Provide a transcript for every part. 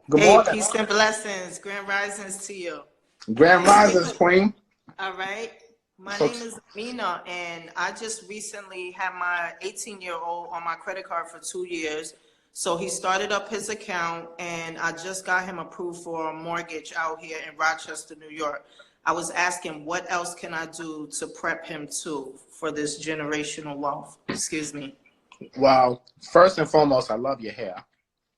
Good Hey, morning. peace and blessings. Grand risings to you. Grand Risings, Queen. All right. My So, name is Amina, and I just recently had my 18-year-old on my credit card for 2 years. So he started up his account, and I just got him approved for a mortgage out here in Rochester, New York. I was asking, what else can I do to prep him too for this generational wealth? Excuse me. well, first and foremost, I love your hair.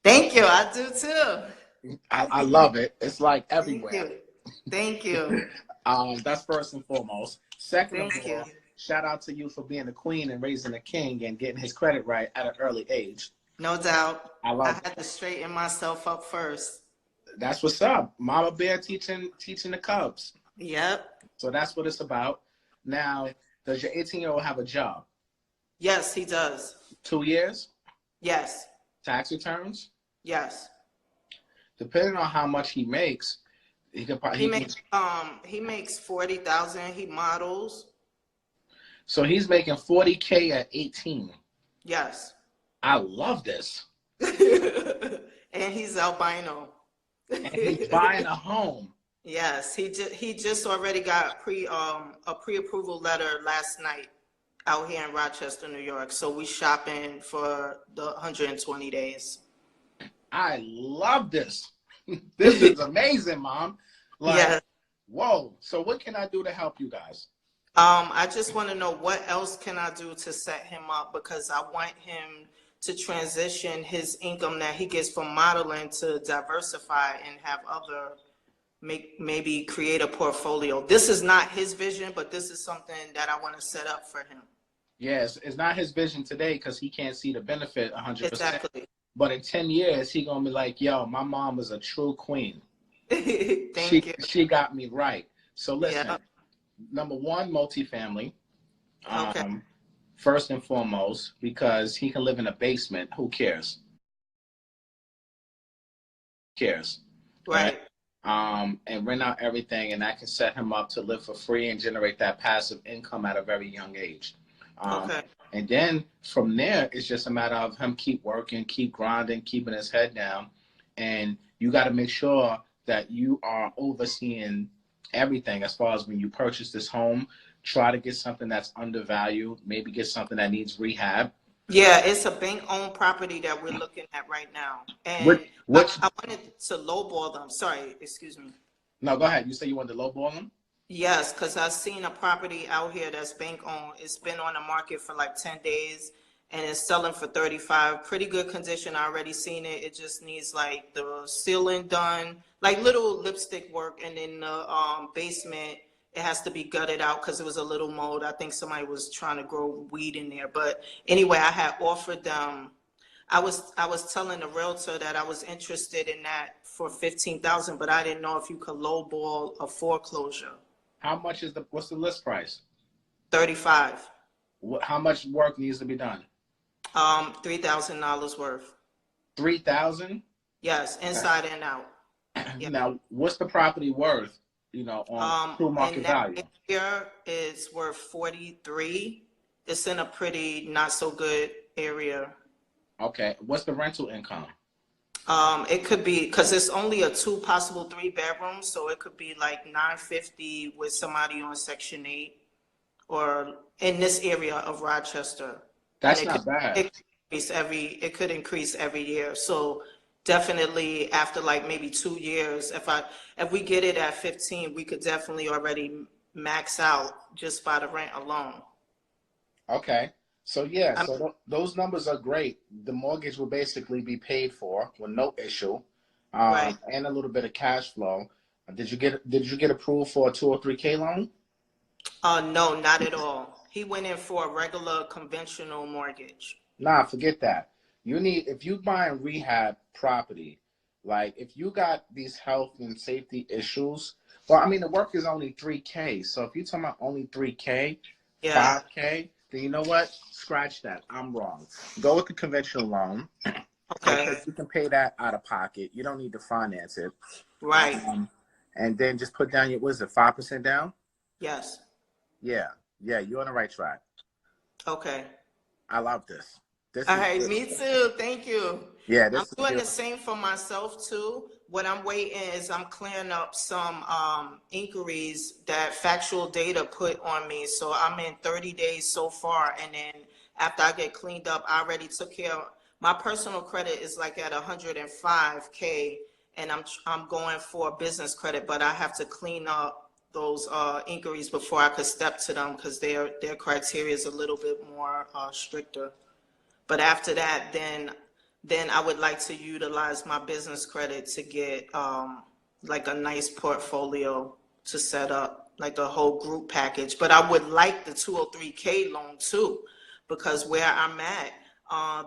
Thank you. I do too. I love it. It's like Thank everywhere. you. Thank you. That's first and foremost. Second of Thank you. all, shout out to you for being the queen and raising the king and getting his credit right at an early age. No doubt. I I love it. had to straighten myself up first. That's what's up. Mama Bear teaching the Cubs. Yep. So that's what it's about. Now, does your 18-year-old have a job? Yes, he does. 2 years? Yes. Tax returns? Yes. Depending on how much he makes, he could He probably makes 40,000. He models. so he's making 40K at 18. Yes. I love this. And he's albino. And he's buying a home. Yes, he just already got a pre-approval letter last night out here in Rochester, New York. So we shopping for the 120 days. I love this. This is amazing, Mom. Like, Yeah. whoa. So what can I do to help you guys? I just want to know what else can I do to set him up, because I want him to transition his income that he gets from modeling to diversify and have other maybe create a portfolio. This is not his vision, but this is something that I want to set up for him. Yes, it's not his vision today because he can't see the benefit 100%. Exactly. But in 10 years, he going to be like, yo, my mom was a true queen. Thank you. She got me right. So listen, Yeah. number one, multifamily. Okay. First and foremost, because he can live in a basement. Who cares? Who cares? Right. And rent out everything, and that can set him up to live for free and generate that passive income at a very young age. Okay. And then from there, it's just a matter of him keep working, keep grinding, keeping his head down. And you got to make sure that you are overseeing everything as far as when you purchase this home. Try to get something that's undervalued, maybe get something that needs rehab. Yeah, it's a bank-owned property that we're looking at right now. And Which I wanted to lowball them. Sorry, excuse me. No, go ahead. You say you want to lowball them? Yes, because I've seen a property out here that's bank-owned. It's been on the market for like 10 days, and it's selling for 35. Pretty good condition. I already seen it. It just needs like the ceiling done, like little lipstick work, and then the basement, it has to be gutted out because it was a little mold. I think somebody was trying to grow weed in there. But anyway, I had offered them. I was telling the realtor that I was interested in that for 15,000, but I didn't know if you could lowball a foreclosure. How much is what's the list price? 35. How much work needs to be done? $3,000 worth. 3,000? Yes, inside and out. Yeah. Now, what's the property worth, on true market value? And that area is worth 43. It's in a pretty not so good area. Okay. What's the rental income? It could be, because it's only a 2, possible 3 bedrooms, so it could be like 950 with somebody on Section 8 or in this area of Rochester. That's not bad. It could increase every year. So definitely after like maybe 2 years, if we get it at 15, we could definitely already max out just by the rent alone. Okay. So yeah, those numbers are great. The mortgage will basically be paid for with no issue, Right. and a little bit of cash flow. Did you get approved for a 2 or 3K loan? No, not at all. He went in for a regular conventional mortgage. Nah, forget that. If you buying rehab property, like if you got these health and safety issues, well, I mean the work is only 3K. So if you're talking about only 3K, Yeah. 5K, then you know what? Scratch that. I'm wrong. Go with the conventional loan. Okay. Because you can pay that out of pocket. You don't need to finance it. Right. And then just put down what is it, 5% down? Yes. Yeah, you're on the right track. Okay. I love this. This All is right, good. me too. Thank you. Yeah, I'm this is doing good. the same for myself too. What I'm waiting is I'm clearing up some inquiries that factual data put on me. So I'm in 30 days so far, and then after I get cleaned up, I already took care of my personal credit is like at 105K, and I'm going for business credit, but I have to clean up those inquiries before I could step to them because their criteria is a little bit more stricter. But after that, then I would like to utilize my business credit to get like a nice portfolio to set up, like a whole group package. But I would like the 203K loan too, because where I'm at,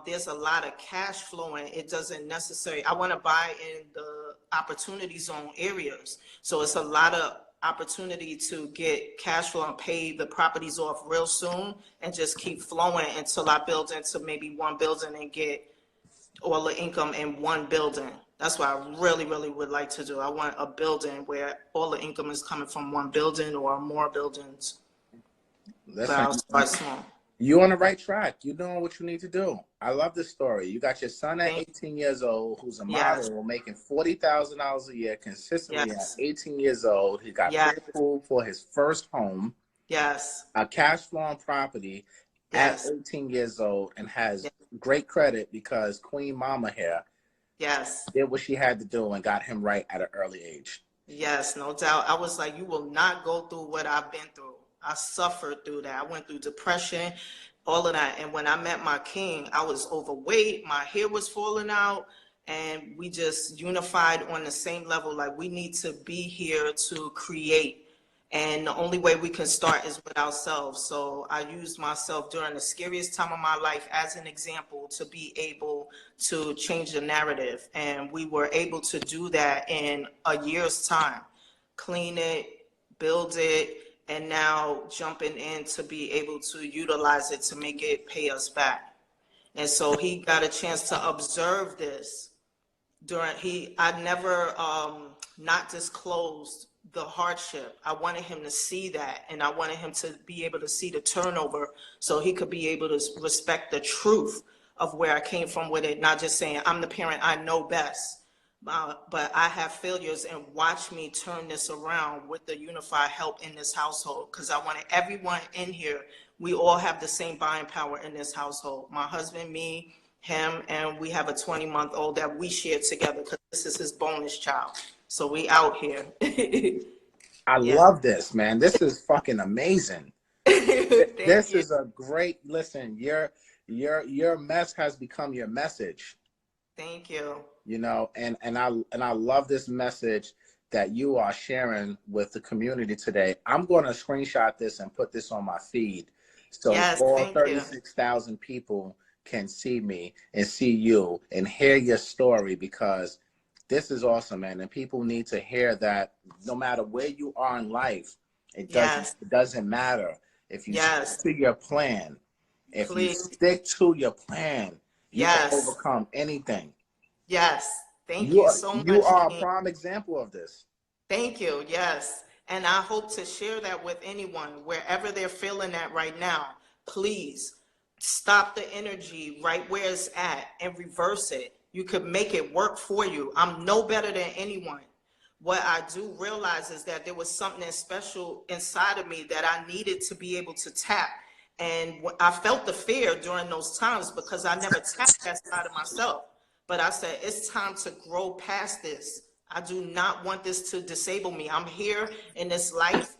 there's a lot of cash flowing. It doesn't necessarily, I want to buy in the opportunity zone areas. So it's a lot of opportunity to get cash flow and pay the properties off real soon and just keep flowing until I build into maybe one building and get all the income in one building. That's what I really, really would like to do. I want a building where all the income is coming from one building or more buildings. But Listen, I'll start small. you're on the right track. You're doing what you need to do. I love this story. You got your son at Thank 18 years old, who's a Yes, model, making $40,000 a year consistently at yes, 18 years old. He got yes, pre-approved for his first home, yes, a cash flowing property at yes, 18 years old, and has yes, great credit because Queen Mama here yes. did what she had to do and got him right at an early age. Yes, no doubt. I was like, you will not go through what I've been through. I suffered through that. I went through depression, all of that. And when I met my king, I was overweight, my hair was falling out, and we just unified on the same level. Like, we need to be here to create. And the only way we can start is with ourselves. So I used myself during the scariest time of my life as an example to be able to change the narrative. And we were able to do that in a year's time. Clean it, build it, and now jumping in to be able to utilize it to make it pay us back. And so he got a chance to observe this I never not disclosed the hardship. I wanted him to see that, and I wanted him to be able to see the turnover so he could be able to respect the truth of where I came from with it, not just saying I'm the parent, I know best. But I have failures, and watch me turn this around with the unified help in this household, because I wanted everyone in here, we all have the same buying power in this household. My husband, me, him, and we have a 20-month-old that we share together because this is his bonus child. So we out here. I Yeah. love this, man. This is fucking amazing. Thank This you. is a great listen. Your mess has become your message. Thank you. You know, and I love this message that you are sharing with the community today. I'm going to screenshot this and put this on my feed so Yes, all thank you. 36,000 people can see me and see you and hear your story, because this is awesome, man. And people need to hear that no matter where you are in life, Yes, it doesn't matter. If you stick yes, to your plan, if you please. stick to your plan, you can Yes, overcome anything. yes. Thank you so You much, are a King. prime example of this. Thank you. Yes. And I hope to share that with anyone, wherever they're feeling that right now. Please stop the energy right where it's at and reverse it. You could make it work for you. I'm no better than anyone. What I do realize is that there was something special inside of me that I needed to be able to tap. And I felt the fear during those times because I never tapped that side of myself. But I said, it's time to grow past this. I do not want this to disable me. I'm here in this life,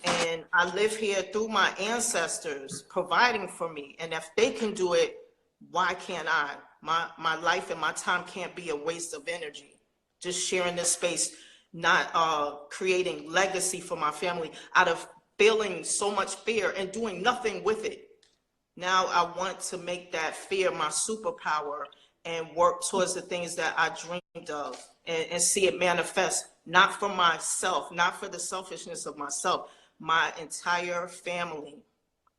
and I live here through my ancestors providing for me. And if they can do it, why can't I? My life and my time can't be a waste of energy. Just sharing this space, not creating legacy for my family out of feeling so much fear and doing nothing with it. Now I want to make that fear my superpower and work towards the things that I dreamed of, and see it manifest, not for myself, not for the selfishness of myself, my entire family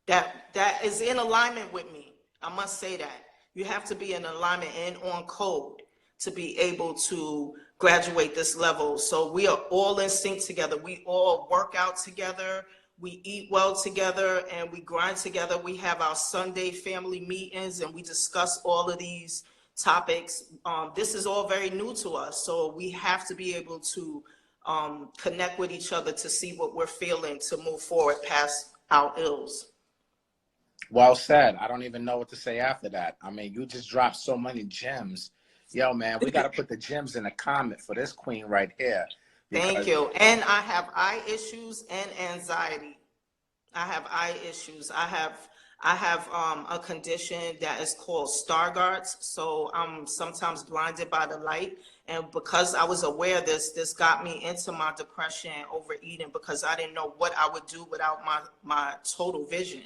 that is in alignment with me. I must say that. You have to be in alignment and on code to be able to graduate this level. So we are all in sync together. We all work out together. We eat well together and we grind together. We have our Sunday family meetings and we discuss all of these topics. This is all very new to us, so we have to be able to connect with each other to see what we're feeling to move forward past our ills. Well said. I don't even know what to say after that. I mean, you just dropped so many gems. Yo, man, we got to put the gems in the comment for this queen right here. Thank you. And I have eye issues and anxiety. I have eye issues. I have a condition that is called Stargardt's. So I'm sometimes blinded by the light. And because I was aware of this got me into my depression and overeating, because I didn't know what I would do without my total vision.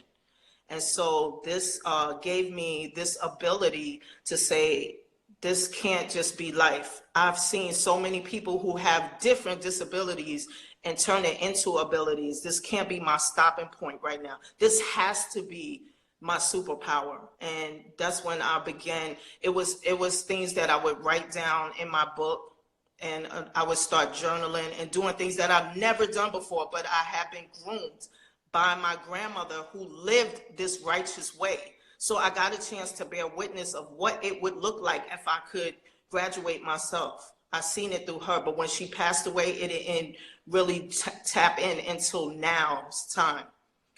And so this gave me this ability to say, this can't just be life. I've seen so many people who have different disabilities and turn it into abilities. This can't be my stopping point right now. This has to be my superpower. And that's when I began. It was things that I would write down in my book, and I would start journaling and doing things that I've never done before, but I have been groomed by my grandmother who lived this righteous way. So I got a chance to bear witness of what it would look like if I could graduate myself. I seen it through her, but when she passed away, it didn't really tap in until now's time,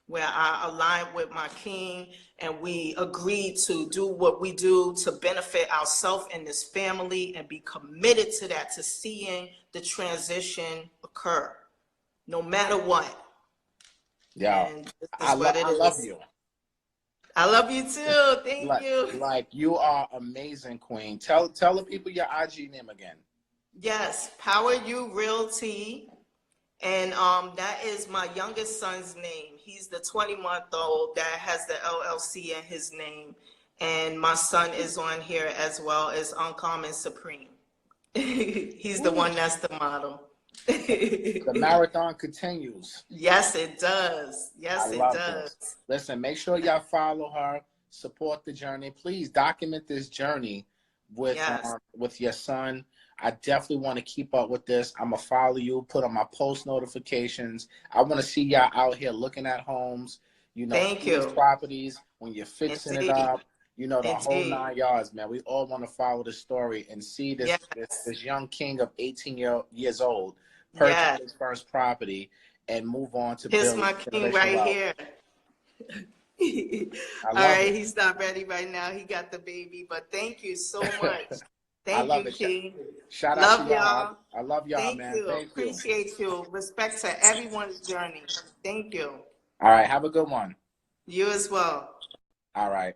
where I aligned with my king and we agreed to do what we do to benefit ourselves and this family and be committed to that, to seeing the transition occur, no matter what. Yeah, I love you. I love you too. Thank you. Like, you are amazing, queen. Tell the people your IG name again. Yes, Power You Realty. And that is my youngest son's name. He's the 20-month-old that has the LLC in his name. And my son is on here as well as Uncommon Supreme. He's the one that's the model. The marathon continues. Yes, it does. Yes, it does. This. Listen, make sure y'all follow her, support the journey. Please document this journey with your son. I definitely want to keep up with this. I'm going to follow you, put on my post notifications. I want to see y'all out here looking at homes, Thank you. properties, when you're fixing it up, the whole 9 yards, man. We all want to follow the story and see this young king of 18 years old purchase his first property and move on to build. Here's my king right here. All right, he's not ready right now. He got the baby, but thank you so much. Thank you, King. Shout out to y'all. I love y'all, Thank man. you. Thank you. Appreciate you. Respect to everyone's journey. Thank you. All right, have a good one. You as well. All right.